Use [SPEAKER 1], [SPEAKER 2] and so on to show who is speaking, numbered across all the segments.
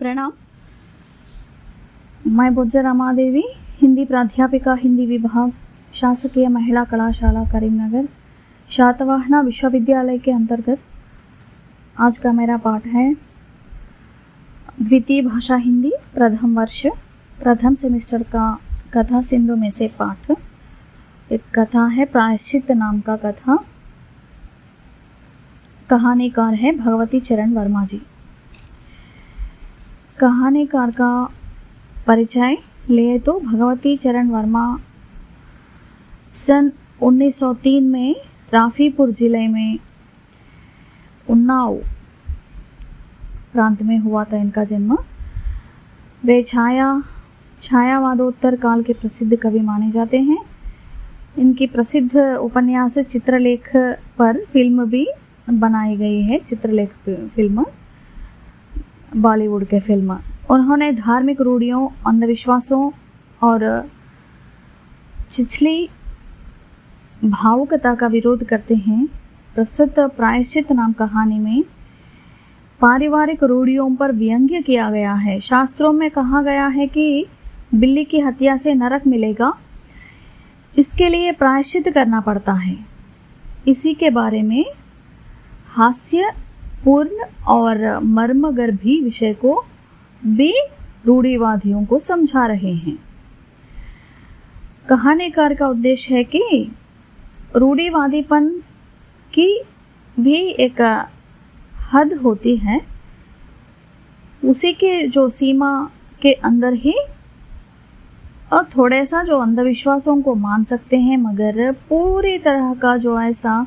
[SPEAKER 1] प्रणाम। मैं बोज्जा रमादेवी, हिंदी प्राध्यापिका, हिंदी विभाग, शासकीय महिला कलाशाला करीमनगर, शातवाहना विश्वविद्यालय के अंतर्गत आज का मेरा पाठ है द्वितीय भाषा हिंदी प्रथम वर्ष प्रथम सेमेस्टर का कथा सिंधु में से पाठ। एक कथा है प्रायश्चित नाम का कथा। कहानीकार है भगवती चरण वर्मा जी। कहानीकार का परिचय ले तो भगवती चरण वर्मा सन 1903 में राफीपुर जिले में उन्नाव प्रांत में हुआ था इनका जन्म। वे छायावादोत्तर काल के प्रसिद्ध कवि माने जाते हैं। इनकी प्रसिद्ध उपन्यास चित्रलेख पर फिल्म भी बनाई गई है। चित्रलेख फिल्म बॉलीवुड के फिल्म। उन्होंने धार्मिक रूढ़ियों, अंधविश्वासों और छिछली भावुकता का विरोध करते हैं। प्रस्तुत प्रायश्चित नाम कहानी में पारिवारिक रूढ़ियों पर व्यंग्य किया गया है। शास्त्रों में कहा गया है कि बिल्ली की हत्या से नरक मिलेगा, इसके लिए प्रायश्चित करना पड़ता है। इसी के बारे में हास्य पूर्ण और मर्मगर्भी विषय को भी रूढ़िवादियों को समझा रहे हैं। कहानीकार का उद्देश्य है कि रूढ़िवादीपन की भी एक हद होती है, उसी के जो सीमा के अंदर ही और थोड़े सा जो अंधविश्वासों को मान सकते हैं, मगर पूरी तरह का जो ऐसा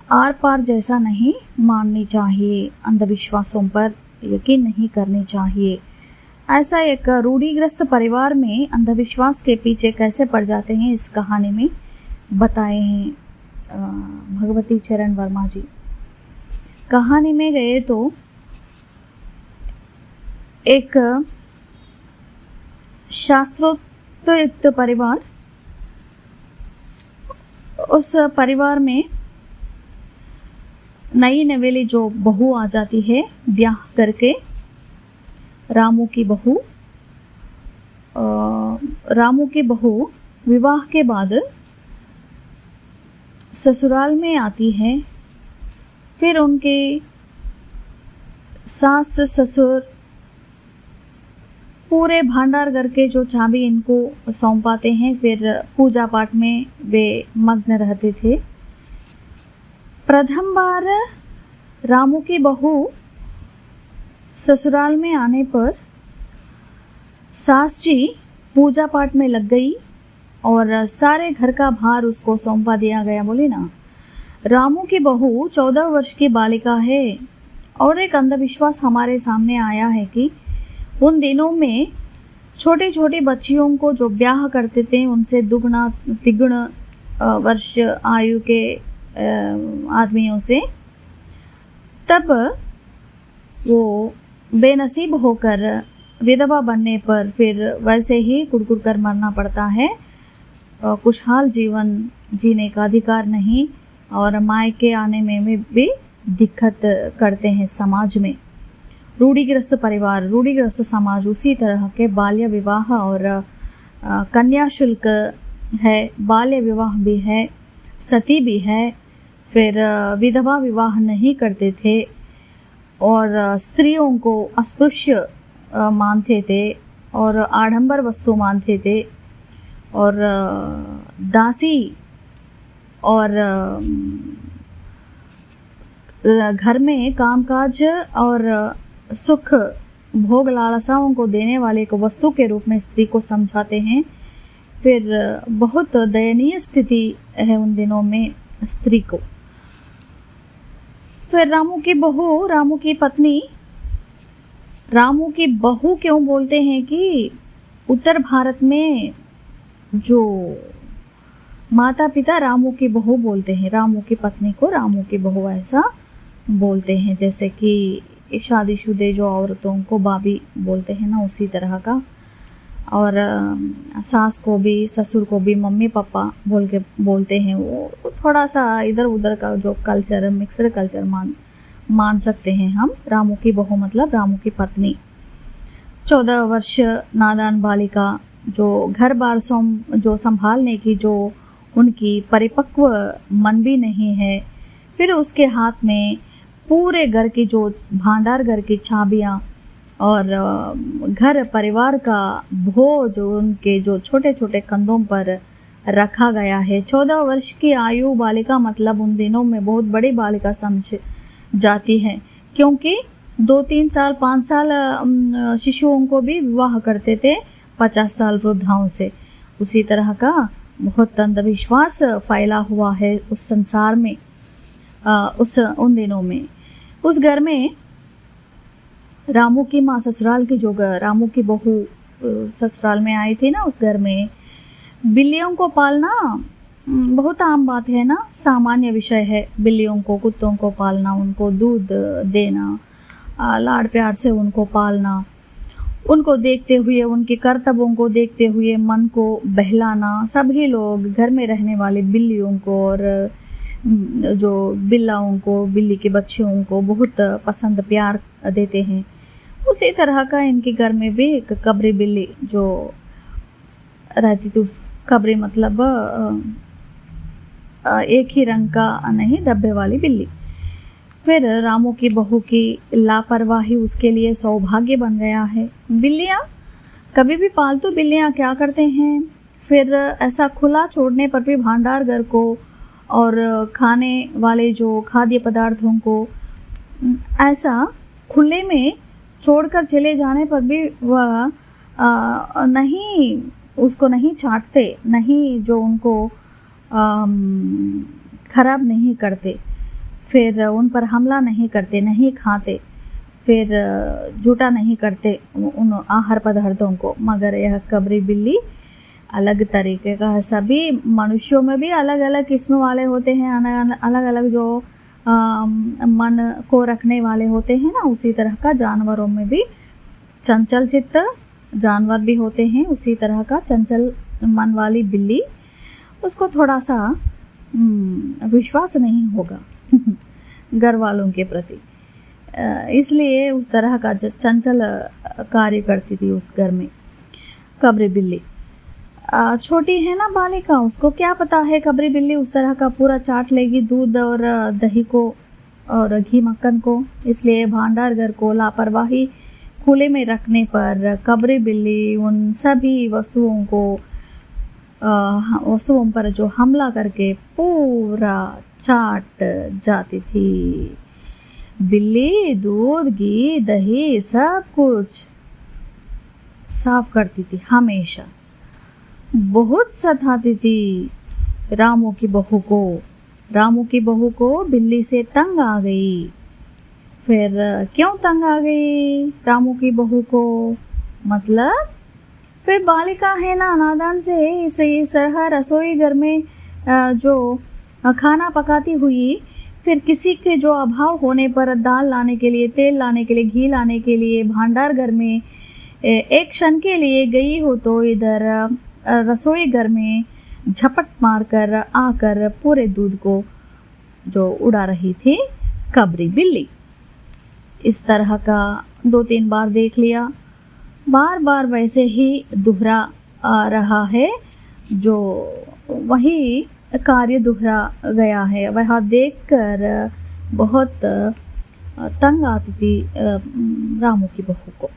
[SPEAKER 1] आर पार जैसा नहीं माननी चाहिए, अंधविश्वासों पर यकीन नहीं करनी चाहिए। ऐसा एक रूढ़िग्रस्त परिवार में अंधविश्वास के पीछे कैसे पड़ जाते हैं इस कहानी में बताए हैं भगवती चरण वर्मा जी। कहानी में गए तो एक शास्त्रोक्त परिवार, उस परिवार में नई नवेली जो बहू आ जाती है ब्याह करके, रामू की बहू विवाह के बाद ससुराल में आती है। फिर उनके सास ससुर पूरे भांडार घर के जो चाबी इनको सौंपाते हैं। फिर पूजा पाठ में वे मग्न रहते थे। प्रथम बार रामू की बहू ससुराल में आने पर सास जी पूजा पाठ में लग गई और सारे घर का भार उसको सौंपा दिया गया। बोले ना, रामू की बहू 14 वर्ष की बालिका है। और एक अंधविश्वास हमारे सामने आया है कि उन दिनों में छोटी छोटी बच्चियों को जो ब्याह करते थे उनसे दुगना तिगुना वर्ष आयु के आदमियों से, तब वो बेनसीब होकर विधवा बनने पर फिर वैसे ही कुड़कुड़ कर मरना पड़ता है। खुशहाल जीवन जीने का अधिकार नहीं और मायके आने में भी दिक्कत करते हैं समाज में। रूढ़िग्रस्त परिवार, रूढ़िग्रस्त समाज, उसी तरह के बाल्य विवाह और कन्या शुल्क है, बाल्य विवाह भी है, सती भी है। फिर विधवा विवाह नहीं करते थे और स्त्रियों को अस्पृश्य मानते थे और आडंबर वस्तु मानते थे और दासी और घर में कामकाज और सुख भोग लालसाओं को देने वाले को वस्तु के रूप में स्त्री को समझाते हैं। फिर बहुत दयनीय स्थिति है उन दिनों में स्त्री को। फिर रामू की बहू, रामू की पत्नी, रामू की बहू क्यों बोलते हैं कि उत्तर भारत में जो माता पिता रामू की बहू बोलते हैं, रामू की पत्नी को रामू की बहू ऐसा बोलते हैं। जैसे कि शादीशुदा जो औरतों को बाबी बोलते हैं ना, उसी तरह का। और सास को भी ससुर को भी मम्मी पापा बोल के बोलते हैं। वो थोड़ा सा इधर उधर का जो कल्चर, मिक्सड कल्चर मान सकते हैं हम। रामू की बहू मतलब रामू की पत्नी। 14 वर्ष नादान बालिका जो घर बार जो संभालने की जो उनकी परिपक्व मन भी नहीं है, फिर उसके हाथ में पूरे घर की जो भांडार घर की चाबियां और घर परिवार का बोझ उनके जो छोटे छोटे कंधों पर रखा गया है। 14 वर्ष की आयु बालिका मतलब उन दिनों में बहुत बड़ी बालिका समझ जाती है, क्योंकि 2-3 साल 5 साल शिशुओं को भी विवाह करते थे 50 साल वृद्धाओं से। उसी तरह का बहुत अंधविश्वास फैला हुआ है उस संसार में, उन दिनों में। उस घर में रामू की माँ ससुराल की जो रामू की बहू ससुराल में आई थी ना, उस घर में बिल्लियों को पालना बहुत आम बात है ना, सामान्य विषय है। बिल्लियों को कुत्तों को पालना, उनको दूध देना, लाड़ प्यार से उनको पालना, उनको देखते हुए उनके कर्तव्यों को देखते हुए मन को बहलाना। सभी लोग घर में रहने वाले बिल्लियों को और जो बिल्लाओं को, बिल्ली के बच्चों को बहुत पसंद प्यार देते हैं। उसी तरह का इनके घर में भी एक कबरी बिल्ली जो रहती थी। उस कबरी मतलब एक ही रंग का नहीं, धब्बे वाली बिल्ली। फिर रामू की बहू की लापरवाही उसके लिए सौभाग्य बन गया है। बिल्लियाँ कभी भी पालतू बिल्लियाँ क्या करते हैं, फिर ऐसा खुला छोड़ने पर भी भांडार घर को और खाने वाले जो खाद्य पदार्थों को ऐसा खुले में छोड़कर चले जाने पर भी वह नहीं, उसको नहीं चाटते, नहीं जो उनको खराब नहीं करते, फिर उन पर हमला नहीं करते, नहीं खाते, फिर झूठा नहीं करते उन आहार पदार्थों को। मगर यह कबरी बिल्ली अलग तरीके का है। सभी मनुष्यों में भी अलग अलग किस्म वाले होते हैं, अलग अलग जो मन को रखने वाले होते हैं ना, उसी तरह का जानवरों में भी चंचल चित्त जानवर भी होते हैं। उसी तरह का चंचल मन वाली बिल्ली, उसको थोड़ा सा विश्वास नहीं होगा घर वालों के प्रति, इसलिए उस तरह का चंचल कार्य करती थी उस घर में कबरी बिल्ली। छोटी है ना बालिका, उसको क्या पता है कबरी बिल्ली उस तरह का पूरा चाट लेगी दूध और दही को और घी मक्खन को। इसलिए भांडार घर को लापरवाही खुले में रखने पर कबरी बिल्ली उन सभी वस्तुओं पर जो हमला करके पूरा चाट जाती थी। बिल्ली दूध घी दही सब कुछ साफ करती थी, हमेशा बहुत सताती थी रामू की बहू को। रामू की बहू को बिल्ली से तंग आ गई। फिर क्यों तंग आ गई रामू की बहू को, मतलब फिर बालिका है ना, नादान से इस तरह रसोई घर में जो खाना पकाती हुई, फिर किसी के जो अभाव होने पर दाल लाने के लिए, तेल लाने के लिए, घी लाने के लिए भांडार घर में एक क्षण के लिए गई हो तो इधर रसोई घर में झपट मारकर आकर पूरे दूध को जो उड़ा रही थी कबरी बिल्ली। इस तरह का 2-3 बार देख लिया, बार बार वैसे ही दोहरा रहा है, जो वही कार्य दोहरा गया है। वह देखकर बहुत तंग आती थी रामू की बहू को।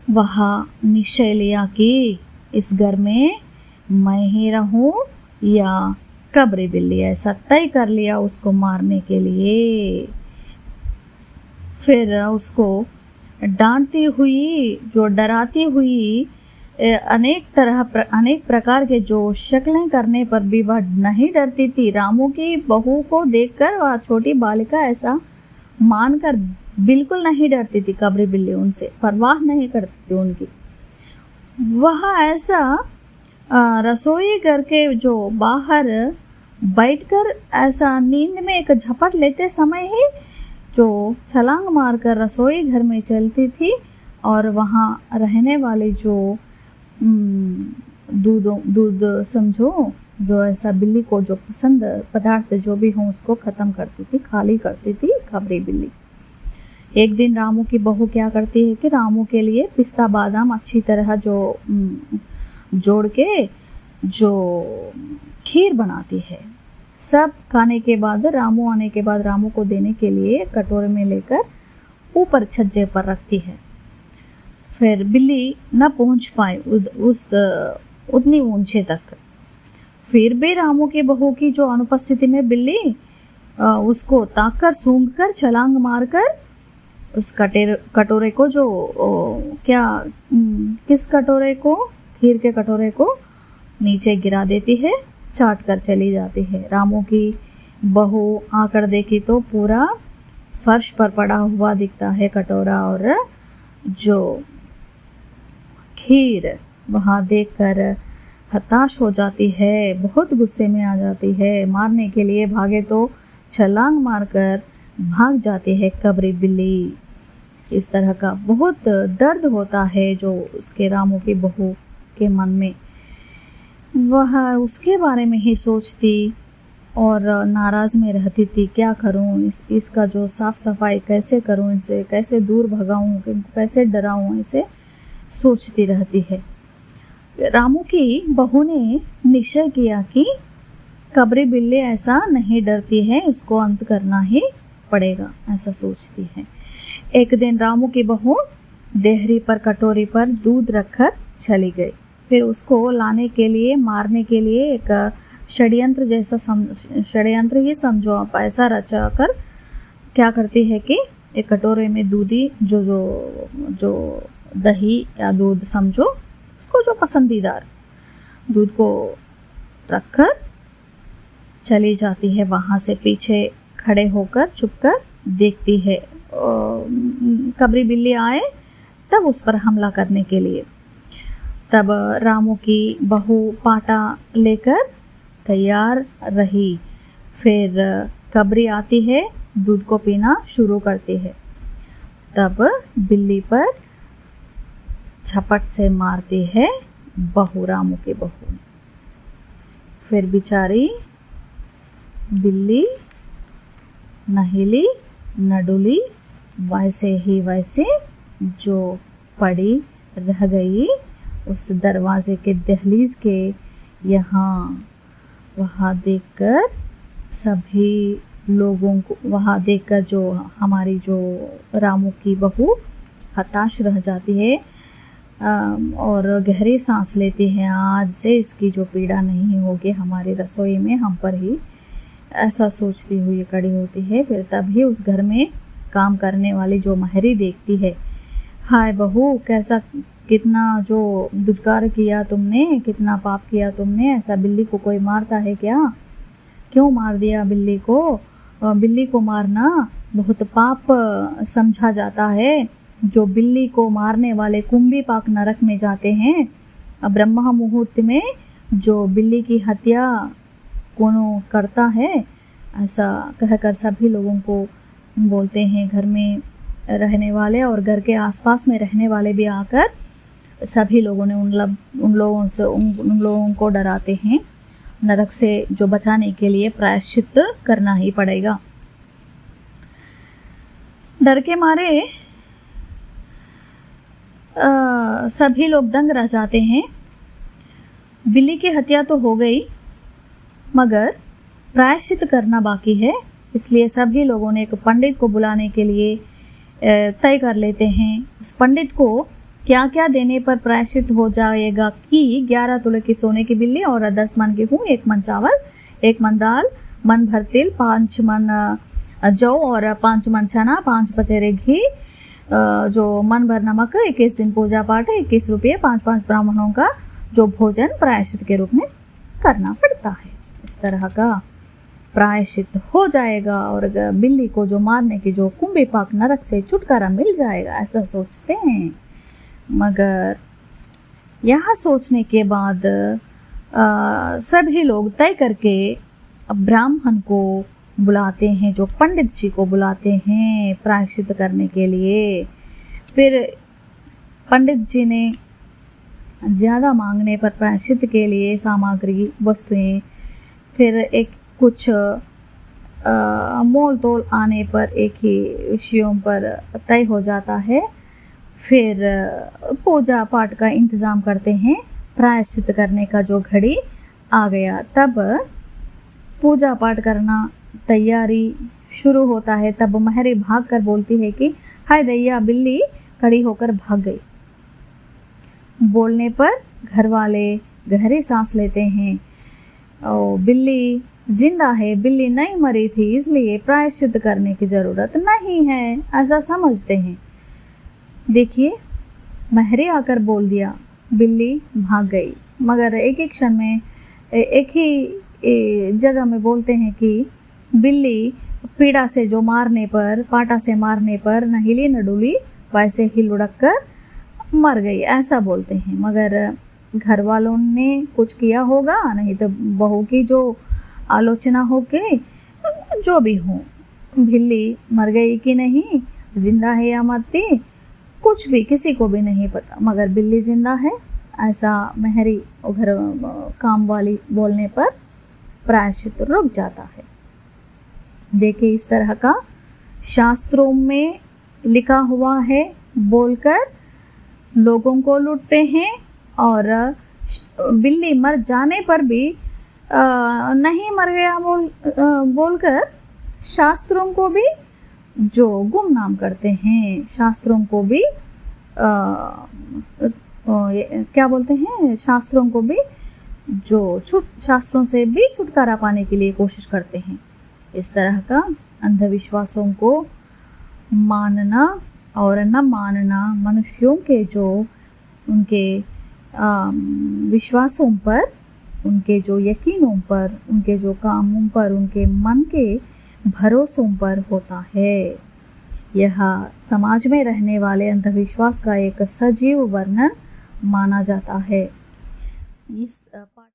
[SPEAKER 1] वह निश्चय लिया कि इस घर में मैं ही रहूं या कबरी बिल्ली, ऐसा तय कर लिया उसको मारने के लिए। फिर उसको डांटती हुई, जो डराती हुई, अनेक प्रकार के जो शक्लें करने पर भी वह नहीं डरती थी। रामू की बहू को देखकर वह छोटी बालिका ऐसा मानकर बिल्कुल नहीं डरती थी कबरी बिल्ली, उनसे परवाह नहीं करती थी उनकी। वह ऐसा रसोई घर के जो बाहर बैठकर ऐसा नींद में एक झपट लेते समय ही जो छलांग मारकर रसोई घर में चलती थी और वहाँ रहने वाले जो दूध समझो जो ऐसा बिल्ली को जो पसंद पदार्थ जो भी हो उसको खत्म करती थी, खाली करती थी खबरी बिल्ली। एक दिन रामू की बहू क्या करती है कि रामू के लिए पिस्ता बादाम अच्छी तरह जो जोड़ के जो खीर बनाती है। सब खाने के बाद रामू आने के बाद रामू को देने के लिए कटोरे में लेकर ऊपर छज्जे पर रखती है। फिर बिल्ली न पहुंच पाए उस उतनी ऊंचे तक। फिर भी रामू की बहू की जो अनुपस्थिति में बिल्ली उसको ताककर सूंघकर छलांग मारकर उस कटोरे को जो किस कटोरे को, खीर के कटोरे को नीचे गिरा देती है, चाट कर चली जाती है। रामू की बहू आकर देखी तो पूरा फर्श पर पड़ा हुआ दिखता है कटोरा और जो खीर। वहाँ देखकर हताश हो जाती है, बहुत गुस्से में आ जाती है, मारने के लिए भागे तो छलांग मारकर भाग जाती है कबरी बिल्ली। इस तरह का बहुत दर्द होता है जो उसके रामू की बहू के मन में। वह उसके बारे में ही सोचती और नाराज में रहती थी, क्या करूं, इसका जो साफ सफाई कैसे करूं, इसे कैसे दूर भगाऊं, कैसे डराऊं, इसे सोचती रहती है। रामू की बहू ने निश्चय किया कि कबरी बिल्ली ऐसा नहीं डरती है, इसको अंत करना ही पड़ेगा, ऐसा सोचती है। एक दिन रामू की बहू देहरी पर कटोरी पर दूध रखकर चली गई। फिर उसको लाने के लिए, मारने के लिए एक षड्यंत्र जैसा षड्यंत्र ही समझो आप, ऐसा रचा कर क्या करती है कि एक कटोरे में दूधी जो दही या दूध समझो, उसको जो पसंदीदार दूध को रखकर चली जाती है। वहां से पीछे खड़े होकर चुपकर देखती है कबरी बिल्ली आए तब उस पर हमला करने के लिए। तब रामू की बहू पाटा लेकर तैयार रही। फिर कबरी आती है, दूध को पीना शुरू करती है। तब बिल्ली पर झपट से मारती है बहू, रामू की बहू। फिर बेचारी बिल्ली न हिली न डुली, वैसे ही वैसे जो पड़ी रह गई उस दरवाजे के दहलीज के यहाँ। वहाँ देखकर सभी लोगों को, वहाँ देखकर जो हमारी जो रामू की बहू हताश रह जाती है और गहरी सांस लेती है। आज से इसकी जो पीड़ा नहीं होगी हमारी रसोई में, हम पर ही, ऐसा सोचती हुई खड़ी होती है। फिर तभी उस घर में काम करने वाली जो महरी देखती है, हाय बहू, कैसा कितना जो दुष्कार किया तुमने, कितना पाप किया तुमने, ऐसा बिल्ली को कोई मारता है क्या? क्यों मार दिया बिल्ली को? बिल्ली को मारना बहुत पाप समझा जाता है। जो बिल्ली को मारने वाले कुंभी पाक नरक में जाते हैं। ब्रह्म मुहूर्त में जो बिल्ली की हत्या कौन करता है, ऐसा कहकर सभी लोगों को बोलते हैं। घर में रहने वाले और घर के आसपास में रहने वाले भी आकर सभी लोगों ने उन लोगों को डराते हैं। नरक से जो बचाने के लिए प्रायश्चित करना ही पड़ेगा। डर के मारे सभी लोग दंग रह जाते हैं। बिल्ली की हत्या तो हो गई, मगर प्रायश्चित करना बाकी है। इसलिए सभी लोगों ने एक पंडित को बुलाने के लिए तय कर लेते हैं। उस पंडित को क्या क्या देने पर प्रायश्चित हो जाएगा कि 11 तुले की सोने की बिल्ली और 10 मन गेहूं, 1 मन चावल, 1 मन दाल, मन भर तिल, 5 मन जौ और 5 मन चना, 5 पचेरे घी, जो मन भर नमक, 21 दिन पूजा पाठ, 21 रुपये, 5 ब्राह्मणों का जो भोजन प्रायश्चित के रूप में करना पड़ता है। इस तरह का प्रायश्चित हो जाएगा और बिल्ली को जो मारने की जो कुंभी पाक नरक से छुटकारा मिल जाएगा, ऐसा सोचते हैं। मगर यहाँ सोचने के बाद सभी लोग तय करके ब्राह्मण को बुलाते हैं, जो पंडित जी को बुलाते हैं प्रायश्चित करने के लिए। फिर पंडित जी ने ज़्यादा मांगने पर प्रायश्चित के लिए सामग्री वस्तुएं, फिर एक कुछ मोल तोल आने पर एक ही विषयों पर तय हो जाता है। फिर पूजा पाठ का इंतज़ाम करते हैं। प्रायश्चित करने का जो घड़ी आ गया तब पूजा पाठ करना तैयारी शुरू होता है। तब महरी भाग कर बोलती है कि हाय दैया, बिल्ली खड़ी होकर भाग गई। बोलने पर घर वाले गहरी सांस लेते हैं। बिल्ली जिंदा है, बिल्ली नहीं मरी थी, इसलिए प्रायश्चित करने की जरूरत नहीं है, ऐसा समझते हैं। देखिए, महरी आकर बोल दिया, बिल्ली भाग गई। मगर एक एक क्षण में एक ही जगह में बोलते हैं कि बिल्ली पीड़ा से जो मारने पर, पाटा से मारने पर न हिली न डुली, वैसे ही लुढ़क कर मर गई, ऐसा बोलते हैं। मगर घर वालों ने कुछ किया होगा, नहीं तो बहू की जो आलोचना हो के जो भी हो, बिल्ली मर गई कि नहीं, जिंदा है या मरती, कुछ भी किसी को भी नहीं पता, मगर बिल्ली जिंदा है, ऐसा महरी घर काम वाली बोलने पर प्रायश्चित रुक जाता है। देखिए, इस तरह का शास्त्रों में लिखा हुआ है। बोलकर लोगों को लूटते हैं और बिल्ली मर जाने पर भी नहीं मर गया बोलकर शास्त्रों को भी जो गुमनाम करते हैं, शास्त्रों को भी क्या बोलते हैं, शास्त्रों को भी जो शास्त्रों से भी छुटकारा पाने के लिए कोशिश करते हैं। इस तरह का अंधविश्वासों को मानना और न मानना मनुष्यों के जो उनके विश्वासों पर, उनके जो यकीनों पर, उनके जो कामों पर, उनके मन के भरोसों पर होता है। यह समाज में रहने वाले अंधविश्वास का एक सजीव वर्णन माना जाता है। इस